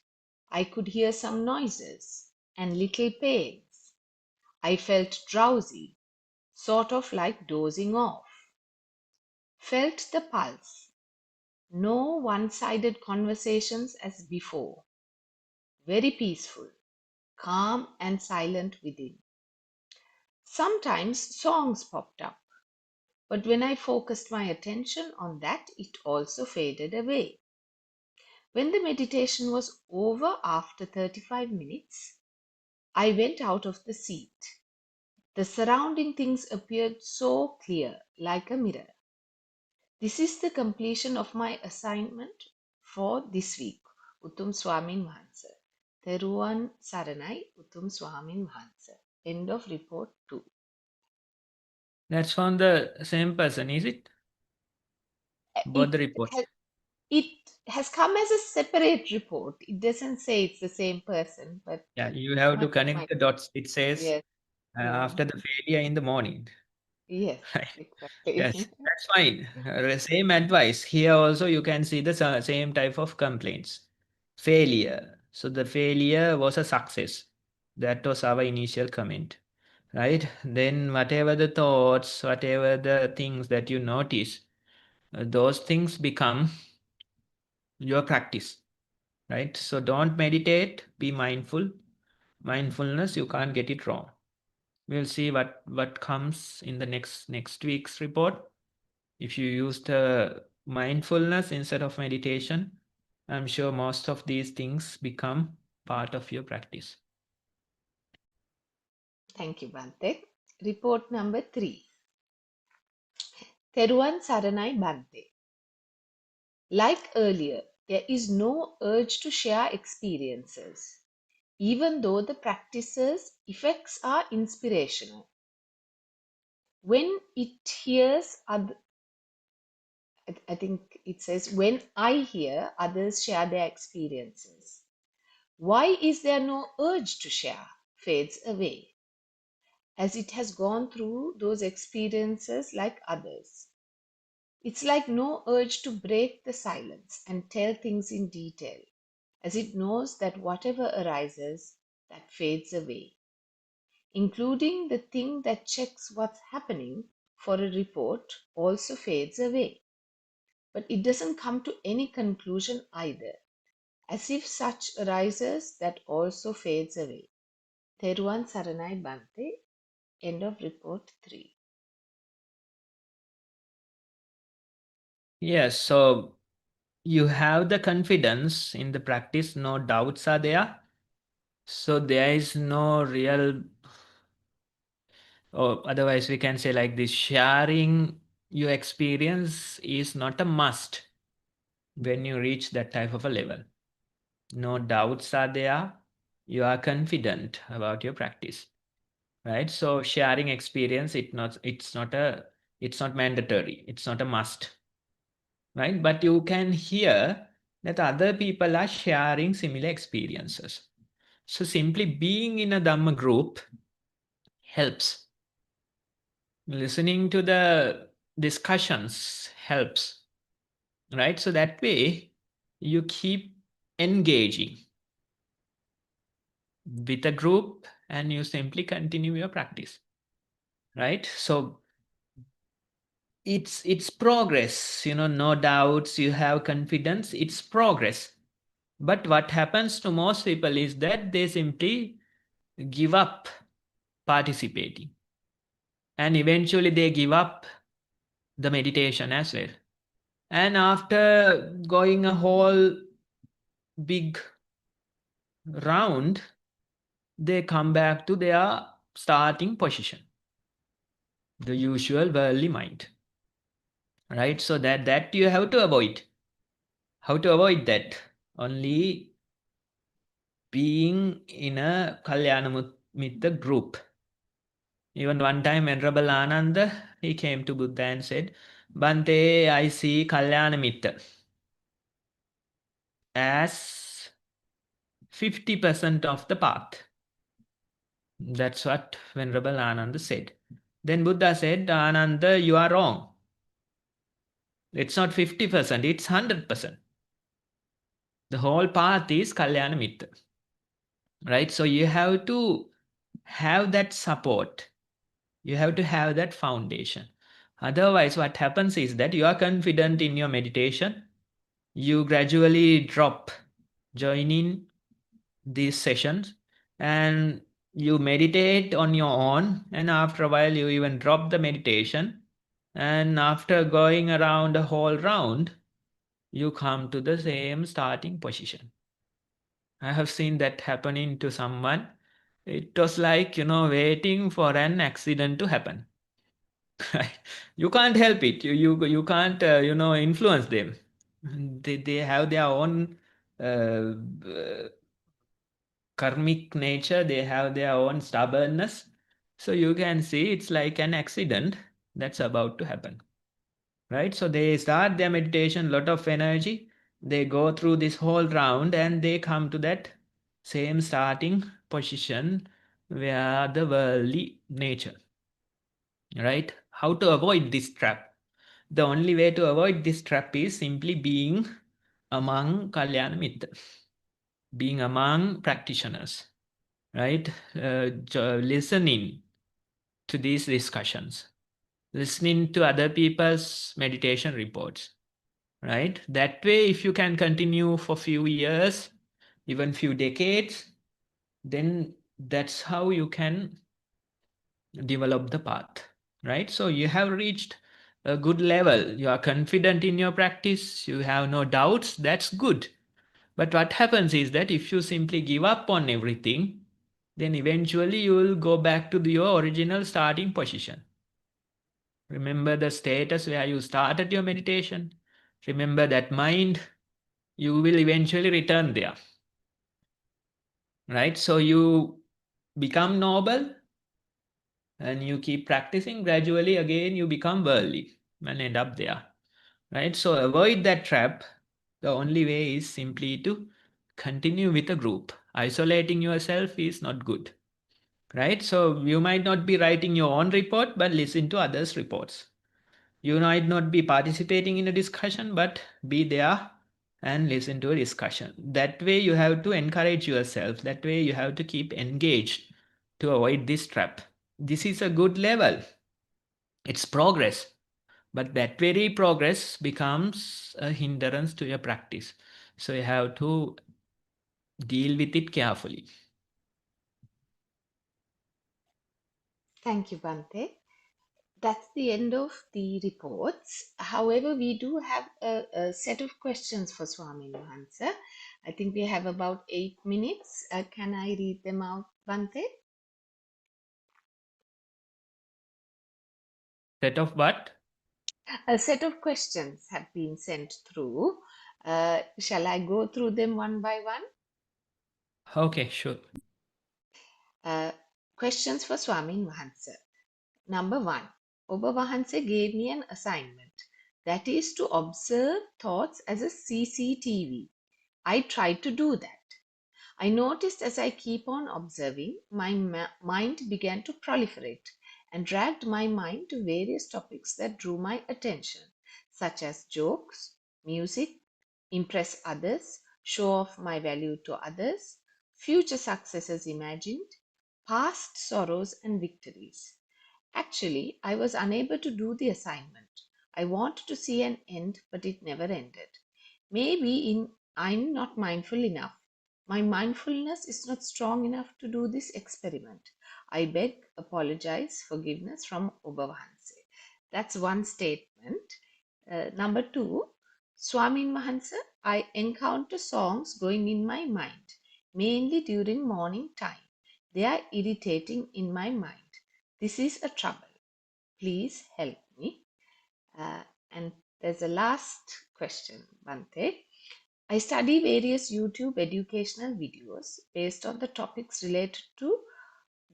I could hear some noises and little pains. I felt drowsy, sort of like dozing off. Felt the pulse. No one-sided conversations as before. Very peaceful, calm and silent within. Sometimes songs popped up, but when I focused my attention on that, it also faded away. When the meditation was over after 35 minutes, I went out of the seat. The surrounding things appeared so clear, like a mirror. This is the completion of my assignment for this week. Utum Swamin Wahanse. Teruvan Saranai, Utum Swamin Wahanse. End of report 2. That's from the same person, is it? Both the reports. It has come as a separate report. It doesn't say it's the same person, but Yeah, you have to connect the dots. It says yes, after the failure in the morning. yes, Right. exactly. Yes, that's fine. Same advice. Here also you can see the same type of complaints. Failure. So the failure was a success. That was our initial comment. Right? Then whatever the thoughts, whatever the things that you notice, those things become your practice. Right? So don't meditate, be mindful. Mindfulness, you can't get it wrong. We'll see what comes in the next week's report. If you use the mindfulness instead of meditation, I'm sure most of these things become part of your practice. Thank you, Bante. Report number 3. Teruvan Saranai Bante. Like earlier, there is no urge to share experiences, even though the practice's effects are inspirational. When it hears I think it says, when I hear others share their experiences, why is there no urge to share? Fades away, as it has gone through those experiences like others. It's like no urge to break the silence and tell things in detail, as it knows that whatever arises, that fades away, including the thing that checks what's happening for a report also fades away. But it doesn't come to any conclusion either, as if such arises that also fades away. Teruvan Saranai Bante, end of report 3. Yes, so you have the confidence in the practice, no doubts are there. So there is no real, or otherwise we can say like this, sharing your experience is not a must when you reach that type of a level. No doubts are there. You are confident about your practice, right? So sharing experience, it's not mandatory. It's not a must, right? But you can hear that other people are sharing similar experiences. So simply being in a Dhamma group helps. Listening to the discussions helps, right? So that way you keep engaging with a group and you simply continue your practice, right? So it's progress, no doubts, you have confidence, it's progress. But what happens to most people is that they simply give up participating, and eventually they give up the meditation as well. And after going a whole big round, they come back to their starting position, the usual worldly mind, right? So that you have to avoid. How to avoid that? Only being in a Kalyana Mitta group. Even one time, Venerable Ananda, he came to Buddha and said, Bhante, I see Kalyana Mitta as 50% of the path. That's what Venerable Ananda said. Then Buddha said, Ananda, you are wrong. It's not 50%, it's 100%. The whole path is Kalyana Mitta, right? So you have to have that support. You have to have that foundation. Otherwise, what happens is that you are confident in your meditation. You gradually drop joining these sessions and you meditate on your own. And after a while, you even drop the meditation. And after going around a whole round, you come to the same starting position. I have seen that happening to someone. It was like, waiting for an accident to happen. You can't help it. You can't, influence them. They have their own karmic nature. They have their own stubbornness. So you can see it's like an accident that's about to happen. Right? So they start their meditation, lot of energy. They go through this whole round and they come to that same starting position where the worldly nature. Right? How to avoid this trap? The only way to avoid this trap is simply being among Kalyana Mitra, being among practitioners, right? Listening to these discussions, listening to other people's meditation reports, right? That way, if you can continue for few years, even few decades, then that's how you can develop the path, right? So you have reached a good level. You are confident in your practice. You have no doubts. That's good. But what happens is that if you simply give up on everything, then eventually you will go back to your original starting position. Remember the status where you started your meditation. Remember that mind. You will eventually return there, right? So you become noble and you keep practicing. Gradually again you become worldly and end up there, right? So avoid that trap. The only way is simply to continue with a group. Isolating yourself is not good, right? So you might not be writing your own report, but listen to others' reports. You might not be participating in a discussion, but be there and listen to a discussion. That way you have to encourage yourself. That way you have to keep engaged to avoid this trap. This is a good level. It's progress. But that very progress becomes a hindrance to your practice. So you have to deal with it carefully. Thank you, Bante. That's the end of the reports. However, we do have a set of questions for Swami Nuhansa. I think we have about 8 minutes. Can I read them out, Bante? Set of what? A set of questions have been sent through. Shall I go through them one by one? Okay, sure. Questions for Swamin Wahanse. Number 1. Oba Wahanse gave me an assignment. That is to observe thoughts as a CCTV. I tried to do that. I noticed as I keep on observing, my mind began to proliferate and dragged my mind to various topics that drew my attention, such as jokes, music, impress others, show off my value to others, future successes imagined, past sorrows and victories. Actually, I was unable to do the assignment. I wanted to see an end, but it never ended. Maybe I'm not mindful enough. My mindfulness is not strong enough to do this experiment. I beg, apologize, forgiveness from Oba Wahanse. That's one statement. Number 2, Swamin Wahanse, I encounter songs going in my mind, mainly during morning time. They are irritating in my mind. This is a trouble. Please help me. And there's a last question, Bante. I study various YouTube educational videos based on the topics related to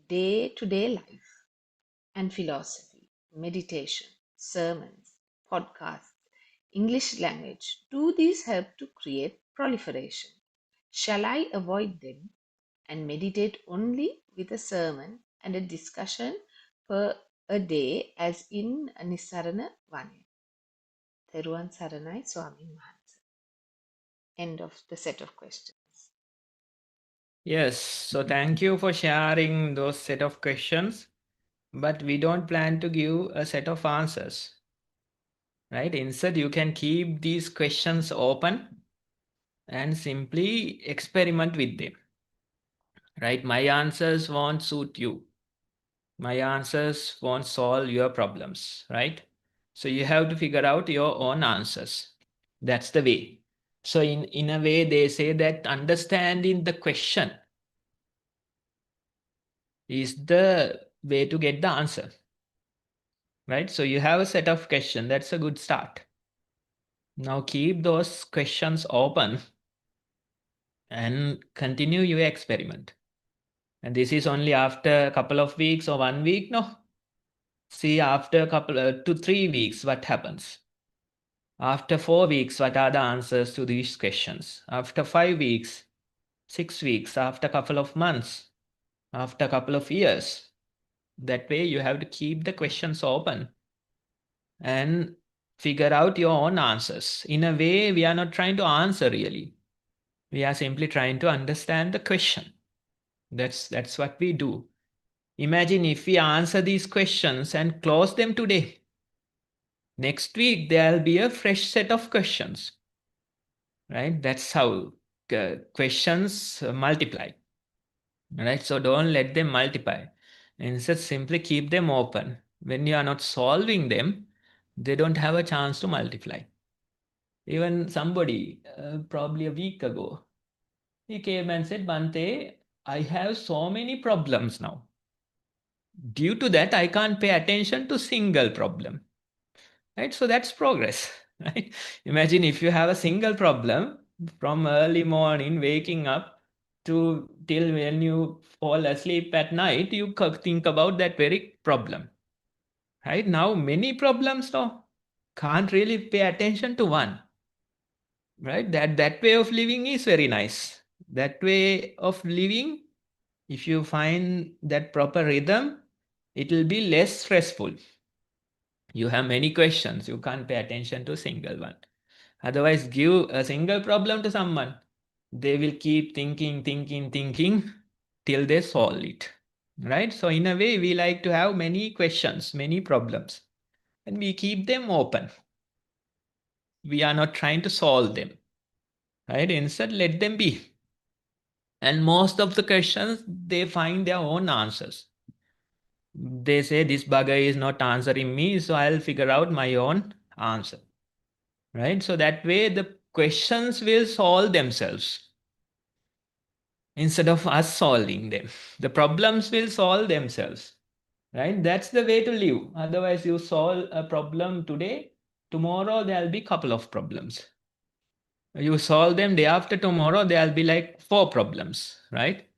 day-to-day life and philosophy, meditation, sermons, podcasts, English language. Do these help to create proliferation? Shall I avoid them and meditate only with a sermon and a discussion per a day as in Nisarana Vane? Theruvan Saranai Swamin Wahanse. End of the set of questions. Yes, so thank you for sharing those set of questions, but we don't plan to give a set of answers, right? Instead, you can keep these questions open and simply experiment with them, right? My answers won't suit you. My answers won't solve your problems, right? So you have to figure out your own answers. That's the way. So in a way, they say that understanding the question is the way to get the answer, right? So you have a set of questions. That's a good start. Now keep those questions open and continue your experiment. And this is only after a couple of weeks or 1 week, no? See after a couple to 3 weeks what happens. After 4 weeks, what are the answers to these questions? After 5 weeks, 6 weeks, after a couple of months, after a couple of years. That way you have to keep the questions open and figure out your own answers. In a way, we are not trying to answer really. We are simply trying to understand the question. That's what we do. Imagine if we answer these questions and close them today. Next week, there'll be a fresh set of questions, right? That's how questions multiply, right? So don't let them multiply. Instead, simply keep them open. When you are not solving them, they don't have a chance to multiply. Even somebody, probably a week ago, he came and said, Bante, I have so many problems now. Due to that, I can't pay attention to single problem. Right? So that's progress. Right? Imagine if you have a single problem from early morning, waking up to till when you fall asleep at night, you think about that very problem. Right? Now, many problems now can't really pay attention to one. Right? That way of living is very nice. That way of living, if you find that proper rhythm, it will be less stressful. You have many questions, you can't pay attention to a single one. Otherwise, give a single problem to someone, they will keep thinking till they solve it, right? So in a way, we like to have many questions, many problems, and we keep them open. We are not trying to solve them, right? Instead, let them be. And most of the questions, they find their own answers. They say this bugger is not answering me, so I'll figure out my own answer. Right? So that way the questions will solve themselves. instead of us solving them. The problems will solve themselves, right? That's the way to live. Otherwise, you solve a problem today, tomorrow there'll be a couple of problems. You solve them day after tomorrow, there'll be like 4 problems, right?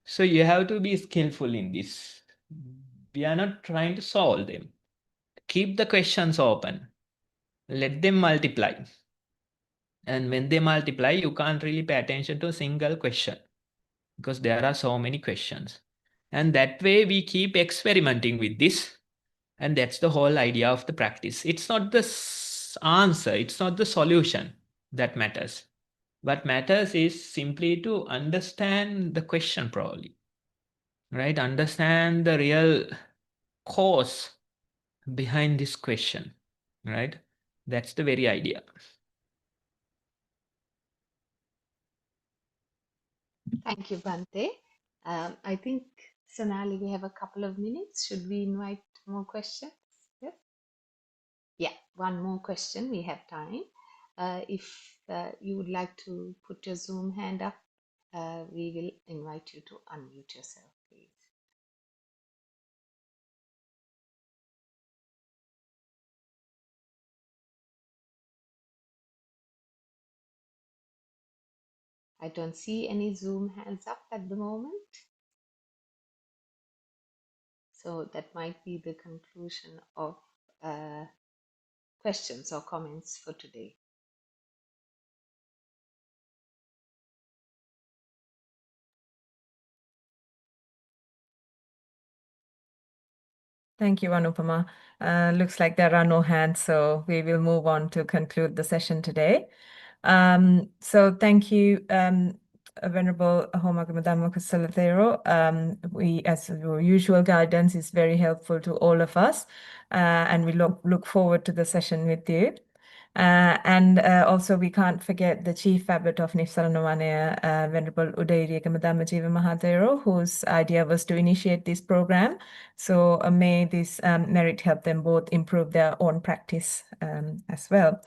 So you have to be skillful in this. We are not trying to solve them. Keep the questions open. Let them multiply. And when they multiply, you can't really pay attention to a single question because there are so many questions. And that way we keep experimenting with this. And that's the whole idea of the practice. It's not the answer, it's not the solution that matters. What matters is simply to understand the question properly, right? Understand the real cause behind this question, right? That's the very idea. Thank you, Bante. I think, Sonali, we have a couple of minutes. Should we invite more questions? Yep. Yeah, one more question. We have time. If you would like to put your Zoom hand up, we will invite you to unmute yourself, please. I don't see any Zoom hands up at the moment. So that might be the conclusion of questions or comments for today. Thank you, Anupama. Looks like there are no hands, so we will move on to conclude the session today. So thank you, Venerable Homagamadhamma Kusalathero. We, as your usual guidance, is very helpful to all of us, and we look forward to the session with you. And also, we can't forget the Chief Abbot of Nissaranavanaya, Venerable Udayiriyagadhamma Jiva Mahathero, whose idea was to initiate this program. So may this merit help them both improve their own practice as well.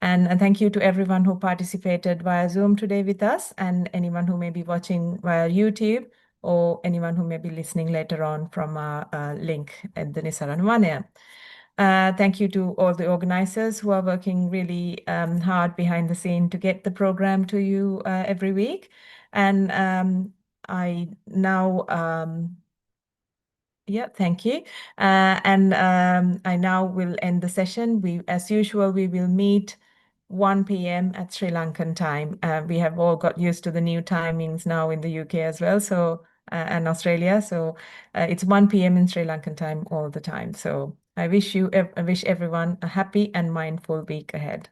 And thank you to everyone who participated via Zoom today with us, and anyone who may be watching via YouTube, or anyone who may be listening later on from our link at the Nissaranavanaya. Thank you to all the organizers who are working really hard behind the scene to get the program to you every week. And I now, yeah, thank you. And I now will end the session. As usual, we will meet 1 p.m. at Sri Lankan time. We have all got used to the new timings now in the UK as well, so and Australia. So it's 1 p.m. in Sri Lankan time all the time. So I wish everyone a happy and mindful week ahead.